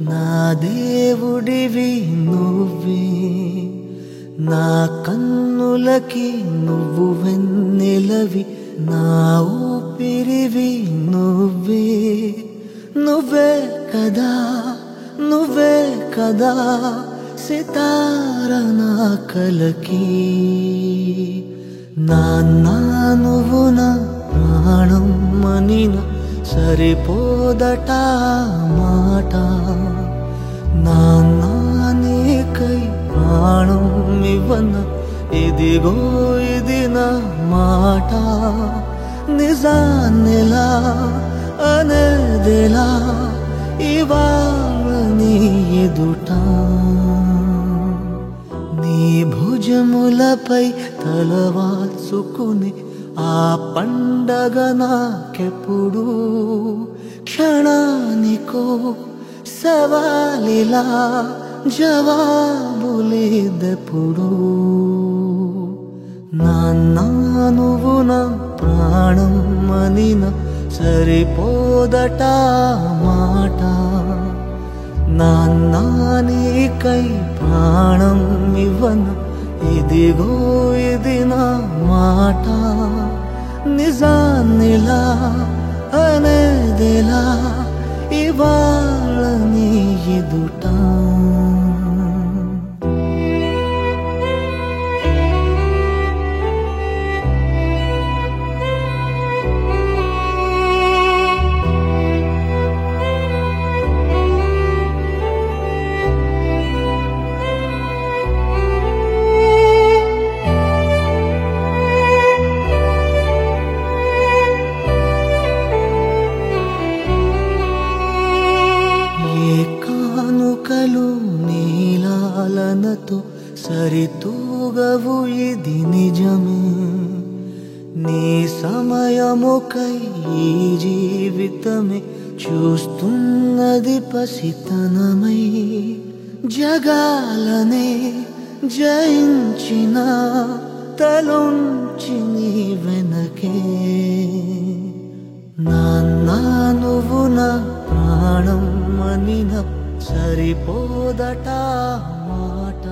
నా దేవుడివి నువ్వే, నా కన్నులకి నువ్వు వెన్నెలవి, నా ఊపిరివి నువ్వే. నువ్వే కదా, నువ్వే కదా సితార నా కలకి. నాన్నా నువ్వు నా ప్రాణం మనిన సరిపోదట మాట. నాన్నా నీకై ప్రాణం ఇవ్వన ఇదిగో ఇది నా మాట. నిజాన్నిలా అనేదిలా ఇవాళ నీ ఎదుట. నీ భుజములపై తలవాల్చుకుని ఆ పండగ నాకెప్పుడు. క్షణానికో సవాలిలా జవాబు లేదెప్పుడు. నాన్నా నువ్వు నా ప్రాణం మనిన సరిపోదట మాట. నాన్నా నీకై ప్రాణం ఇవ్వన ఇదిగో ఇది నా మాట. నిజాన్నిలా అనేదిలా ఇవాళ నీ ఎదుట. కానుకలు నీలాలనతో సరితూగవు ఇది నిజమే. నీ సమయముకై ఈ జీవితమే చూస్తున్నది పసితనమై. జగాలనే జయించిన తలొంచి నీ వెనకే. నాన్నా నువ్వు నా ప్రాణం మనిన సరిపోదట మాట.